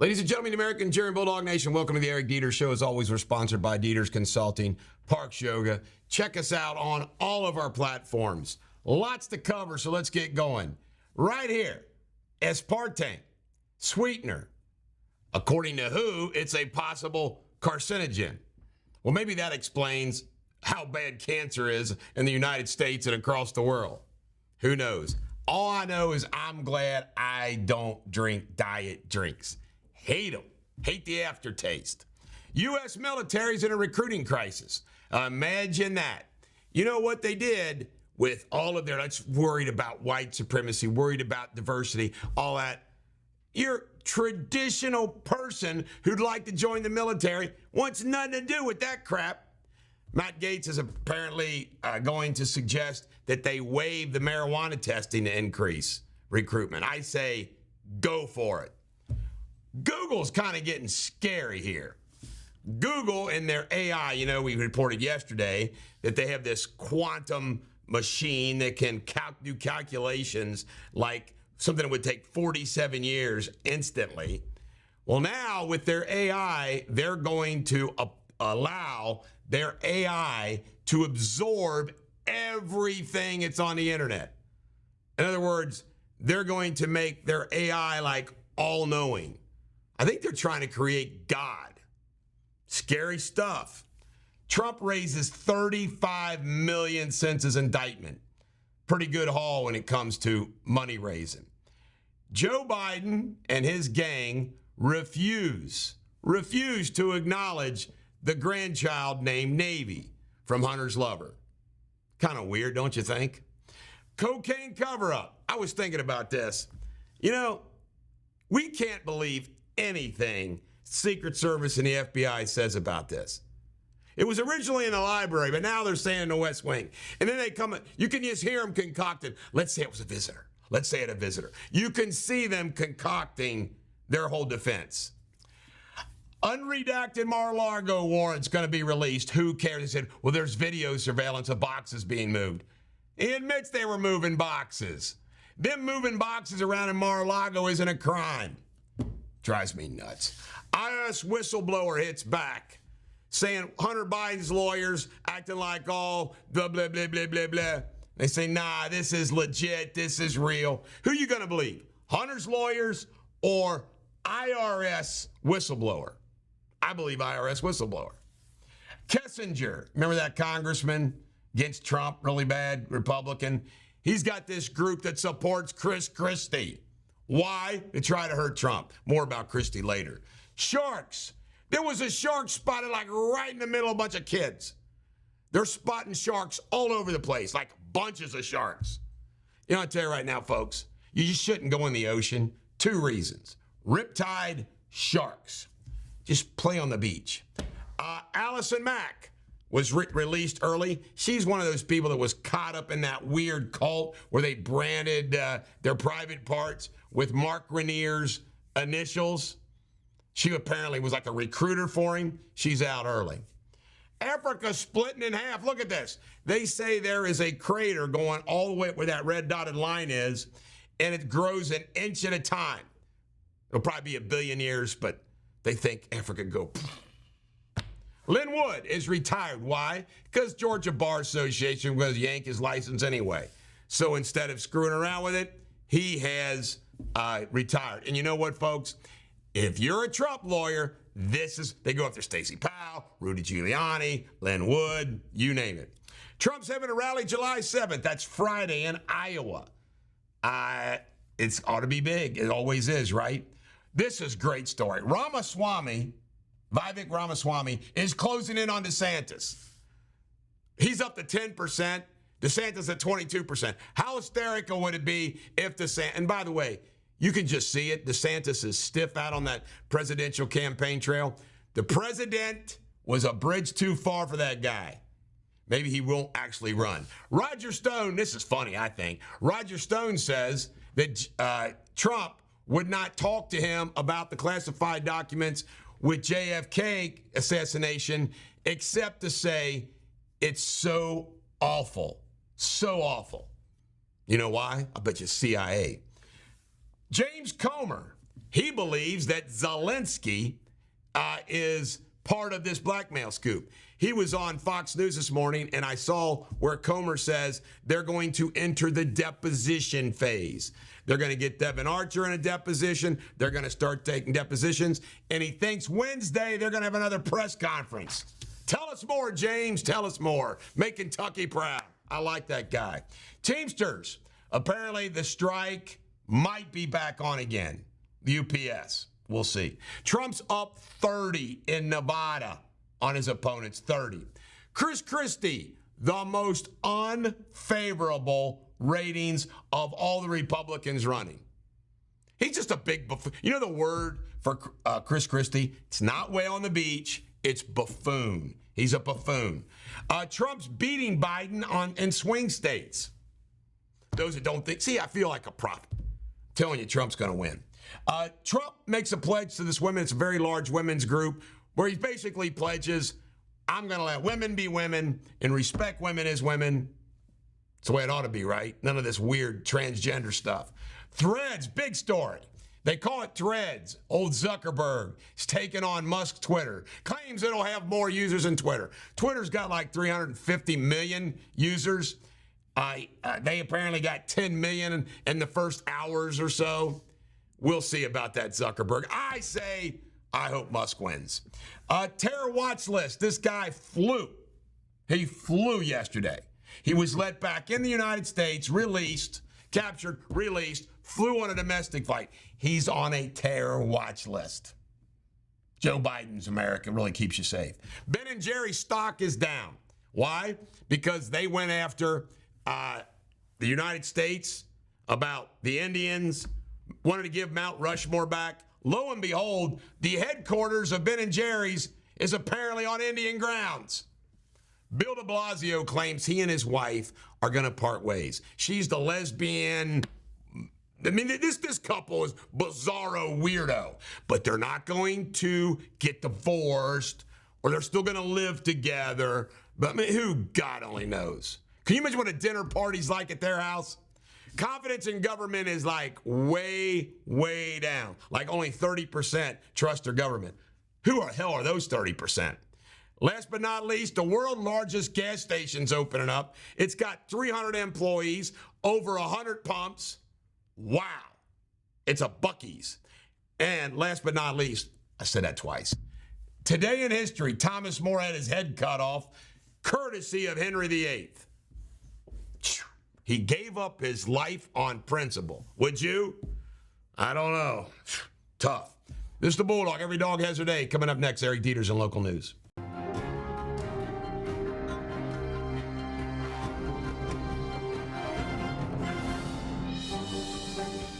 Ladies and gentlemen, the American Jerry Bulldog Nation, welcome to the Eric Deters Show. As always, we're sponsored by Deters Consulting, Parks Yoga. Check us out on all of our platforms. Lots to cover, so let's get going. Right here, aspartame, sweetener. According to WHO, it's a possible carcinogen. Well, maybe that explains how bad cancer is in the United States and across the world. Who knows? All I know is I'm glad I don't drink diet drinks. Hate them. Hate the aftertaste. U.S. military's in a recruiting crisis. Imagine that. You know what they did with all of their, that's worried about white supremacy, worried about diversity, all that. Your traditional person who'd like to join the military wants nothing to do with that crap. Matt Gaetz is apparently going to suggest that they waive the marijuana testing to increase recruitment. I say go for it. Google's kind of getting scary here. Google and their AI, you know, we reported yesterday that they have this quantum machine that can do calculations like something that would take 47 years instantly. Well, now with their AI, they're going to allow their AI to absorb everything that's on the internet. In other words, they're going to make their AI like all-knowing. I think they're trying to create God. Scary stuff. Trump raises $35 million since his indictment. Pretty good haul when it comes to money raising. Joe Biden and his gang refuse to acknowledge the grandchild named Navy from Hunter's lover. Kind of weird, don't you think? Cocaine cover-up. I was thinking about this. You know, we can't believe anything Secret Service and the FBI says about this. It was originally in the library, but now they're saying in the West Wing. And then they come, you can just hear them concocting. Let's say it was a visitor. Let's say it a visitor. You can see them concocting their whole defense. Unredacted Mar-a-Lago warrant's going to be released. Who cares? They said, well, there's video surveillance of boxes being moved. He admits they were moving boxes. Them moving boxes around in Mar-a-Lago isn't a crime. Drives me nuts. IRS whistleblower hits back, saying Hunter Biden's lawyers acting like all blah, blah, blah, blah, blah, blah. They say, nah, this is legit. This is real. Who you going to believe? Hunter's lawyers or IRS whistleblower? I believe IRS whistleblower. Kissinger, remember that congressman against Trump, really bad Republican? He's got this group that supports Chris Christie. Why? To try to hurt Trump. More about Christie later. Sharks. There was a shark spotted like right in the middle of a bunch of kids. They're spotting sharks all over the place, like bunches of sharks. You know, I'll tell you right now, folks, you just shouldn't go in the ocean. 2 reasons. Riptide, sharks. Just play on the beach. Allison Mack was released early. She's one of those people that was caught up in that weird cult where they branded their private parts with Mark Rainier's initials. She apparently was like a recruiter for him. She's out early. Africa splitting in half. Look at this. They say there is a crater going all the way where that red dotted line is, and it grows an inch at a time. It'll probably be 1 billion years, but they think Africa go. Lynn Wood is retired. Why? Because Georgia Bar Association was yank his license anyway. So instead of screwing around with it, he has retired. And you know what, folks? If you're a Trump lawyer, they go after Stacey Powell, Rudy Giuliani, Lynn Wood, you name it. Trump's having a rally July 7th. That's Friday in Iowa. It's ought to be big. It always is, right? This is a great story. Vivek Ramaswamy is closing in on DeSantis. He's up to 10%. DeSantis at 22%. How hysterical would it be if DeSantis, and by the way, you can just see it. DeSantis is stiff out on that presidential campaign trail. The president was a bridge too far for that guy. Maybe he won't actually run. Roger Stone, this is funny, I think. Roger Stone says that Trump would not talk to him about the classified documents with JFK assassination, except to say it's so awful. So awful. You know why? I bet you CIA. James Comer, He believes that Zelensky is part of this blackmail scoop. He was on Fox News this morning, and I saw where Comer says they're going to enter the deposition phase. They're going to get Devin Archer in a deposition. They're going to start taking depositions. And he thinks Wednesday they're going to have another press conference. Tell us more, James. Tell us more. Make Kentucky proud. I like that guy. Teamsters. Apparently the strike might be back on again. The UPS. We'll see. Trump's up 30 in Nevada on his opponents, 30. Chris Christie, the most unfavorable ratings of all the Republicans running. He's just a big buffoon. You know the word for Chris Christie? It's not whale on the beach. It's buffoon. He's a buffoon. Trump's beating Biden in swing states. Those that don't think, see, I feel like a prop. I'm telling you, Trump's going to win. Trump makes a pledge to this women. It's a very large women's group where he basically pledges, I'm going to let women be women and respect women as women. It's the way it ought to be, right? None of this weird transgender stuff. Threads, big story. They call it Threads. Old Zuckerberg is taking on Musk's Twitter. Claims it'll have more users than Twitter. Twitter's got like 350 million users. They apparently got 10 million in the first hours or so. We'll see about that, Zuckerberg. I say, I hope Musk wins. Terror watch list. This guy flew. He flew yesterday. He was let back in the United States, released, captured, released, flew on a domestic flight. He's on a terror watch list. Joe Biden's America really keeps you safe. Ben & Jerry's stock is down. Why? Because they went after the United States about the Indians, wanted to give Mount Rushmore back. Lo and behold, the headquarters of Ben & Jerry's is apparently on Indian grounds. Bill de Blasio claims he and his wife are going to part ways. She's the lesbian. I mean, this couple is bizarro weirdo, but they're not going to get divorced or they're still going to live together. But I mean, who God only knows. Can you imagine what a dinner party's like at their house? Confidence in government is like way, way down. Like only 30% trust their government. Who the hell are those 30%? Last but not least, the world's largest gas station's opening up. It's got 300 employees, over 100 pumps. Wow. It's a Buc-ee's. And last but not least, I said that twice. Today in history, Thomas More had his head cut off, courtesy of Henry VIII. He gave up his life on principle. Would you? I don't know. Tough. This is the Bulldog. Every dog has their day. Coming up next, Eric Deters in local news.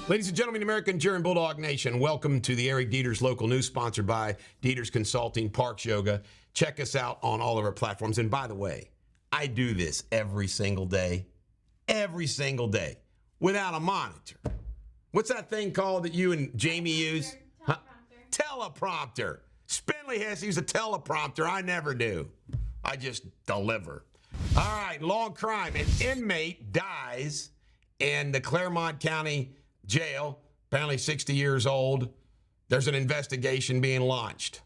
Ladies and gentlemen, American Cheering Bulldog Nation, welcome to the Eric Deters local news, sponsored by Deters Consulting, Parks Yoga. Check us out on all of our platforms. And by the way, I do this every single day, without a monitor. What's that thing called that you and Jamie use? Teleprompter. Spindley has to use a teleprompter. I never do. I just deliver. All right, long crime. An inmate dies in the Claremont County Jail, apparently 60 years old. There's an investigation being launched.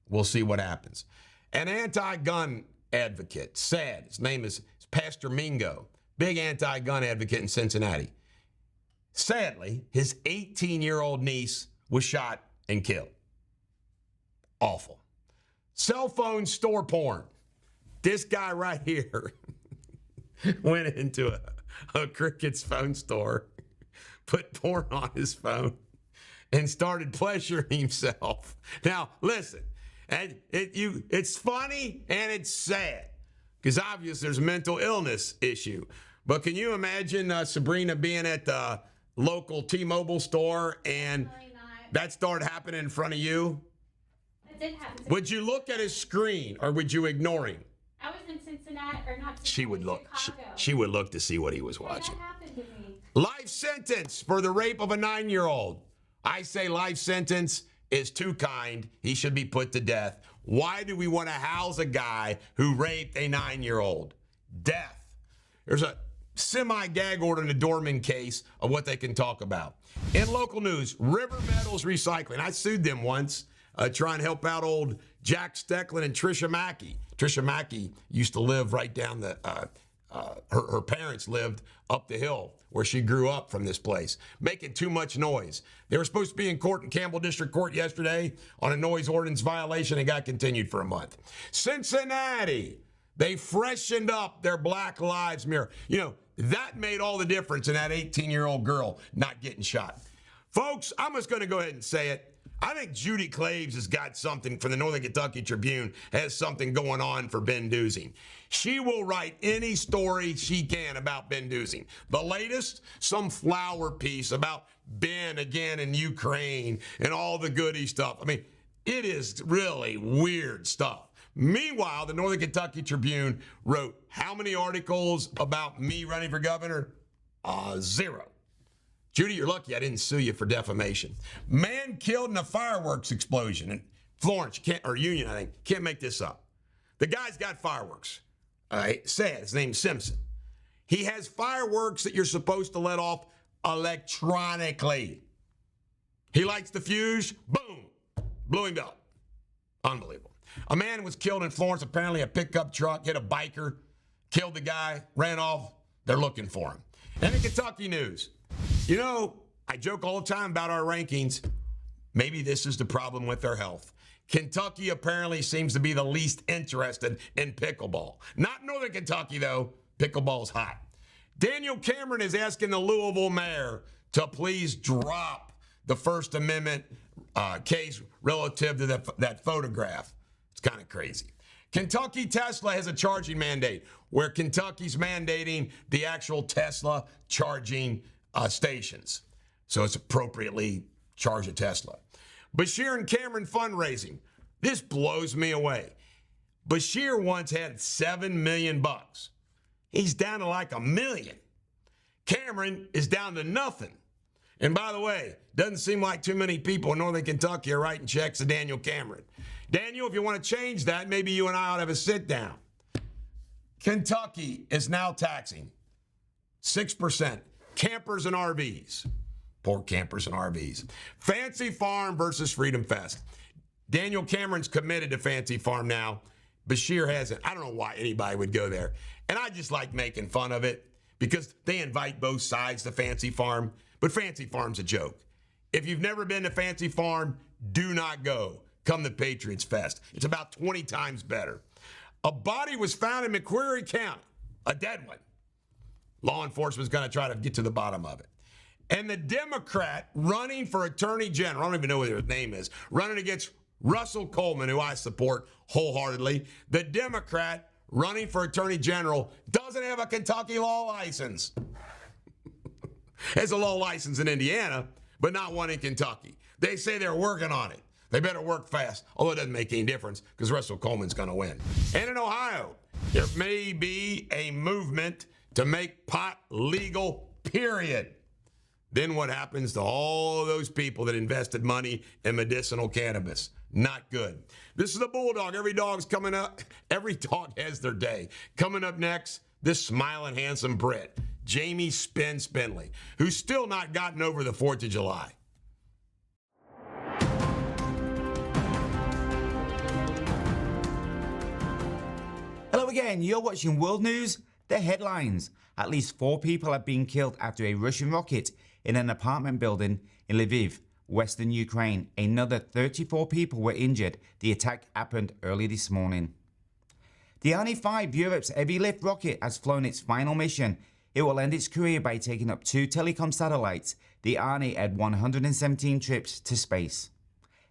We'll see what happens. An anti-gun advocate, sad. His name is Pastor Mingo, big anti-gun advocate in Cincinnati. Sadly, his 18-year-old niece was shot and killed. Awful. Cell phone store porn. This guy right here went into a Cricket's phone store, put porn on his phone, and started pleasuring himself. Now, listen, and it's funny and it's sad because obviously there's a mental illness issue. But can you imagine Sabrina being at the local T-Mobile store and that started happening in front of you? It did happen. Would you look at his screen or would you ignore him? I was in Cincinnati, or not Cincinnati, She would look. Chicago. She would look to see what he was watching. That happened to me. Life sentence for the rape of a 9-year-old. I say life sentence is too kind. He should be put to death. Why do we want to house a guy who raped a 9-year-old? Death. There's a semi-gag order in the Dorman case of what they can talk about. In local news, River Metals Recycling. I sued them once, trying to help out old Jack Stecklin and Tricia Mackey. Tricia Mackey used to live right down the, her parents lived up the hill where she grew up from this place, making too much noise. They were supposed to be in court in Campbell District Court yesterday on a noise ordinance violation and got continued for a month. Cincinnati, they freshened up their Black Lives Matter. You know, that made all the difference in that 18-year-old girl not getting shot. Folks, I'm just going to go ahead and say it. I think Judy Claves has got something for the Northern Kentucky Tribune, has something going on for Ben Dusing. She will write any story she can about Ben Dusing. The latest, some flower piece about Ben again in Ukraine and all the goody stuff. I mean, it is really weird stuff. Meanwhile, the Northern Kentucky Tribune wrote how many articles about me running for governor? 0. Judy, you're lucky I didn't sue you for defamation. Man killed in a fireworks explosion in Florence, or Union, I think. Can't make this up. The guy's got fireworks. Sad. His name's Simpson. He has fireworks that you're supposed to let off electronically. He lights the fuse. Boom. Blew him up. Unbelievable. A man was killed in Florence. Apparently a pickup truck hit a biker, killed the guy, ran off. They're looking for him. And in Kentucky news, you know, I joke all the time about our rankings. Maybe this is the problem with their health. Kentucky apparently seems to be the least interested in pickleball. Not Northern Kentucky, though. Pickleball's hot. Daniel Cameron is asking the Louisville mayor to please drop the First Amendment case relative to that photograph. It's kind of crazy. Kentucky Tesla has a charging mandate where Kentucky's mandating the actual Tesla charging stations. So it's appropriately charge a Tesla. Bashir and Cameron fundraising. This blows me away. Bashir once had $7 million. He's down to like $1 million. Cameron is down to nothing. And by the way, doesn't seem like too many people in Northern Kentucky are writing checks to Daniel Cameron. Daniel, if you want to change that, maybe you and I ought to have a sit down. Kentucky is now taxing 6% campers and RVs. Poor campers and RVs. Fancy Farm versus Freedom Fest. Daniel Cameron's committed to Fancy Farm now. Bashir hasn't. I don't know why anybody would go there. And I just like making fun of it because they invite both sides to Fancy Farm. But Fancy Farm's a joke. If you've never been to Fancy Farm, do not go. Come to Patriots Fest. It's about 20 times better. A body was found in McQuarrie County, a dead one. Law enforcement's going to try to get to the bottom of it. And the Democrat running for Attorney General, I don't even know what his name is, running against Russell Coleman, who I support wholeheartedly. The Democrat running for Attorney General doesn't have a Kentucky law license. Has a law license in Indiana, but not one in Kentucky. They say they're working on it. They better work fast, although it doesn't make any difference because Russell Coleman's going to win. And in Ohio, there may be a movement to make pot legal, period. Then what happens to all those people that invested money in medicinal cannabis? Not good. This is the Bulldog. Every dog's coming up. Every dog has their day. Coming up next, this smiling, handsome Brit, Jamie Spinley, who's still not gotten over the 4th of July. Hello again, you're watching World News. The headlines. At least 4 people have been killed after a Russian rocket in an apartment building in Lviv, western Ukraine. Another 34 people were injured. The attack happened early this morning. The Arne 5, Europe's heavy lift rocket, has flown its final mission. It will end its career by taking up 2 telecom satellites. The Arne had 117 trips to space.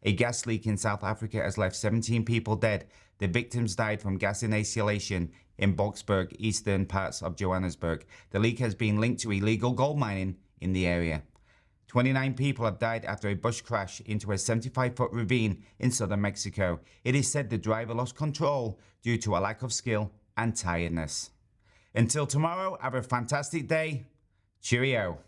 A gas leak in South Africa has left 17 people dead. The victims died from gas inhalation in Boksburg, eastern parts of Johannesburg. The leak has been linked to illegal gold mining in the area. 29 people have died after a bush crash into a 75-foot ravine in southern Mexico. It is said the driver lost control due to a lack of skill and tiredness. Until tomorrow, have a fantastic day. Cheerio.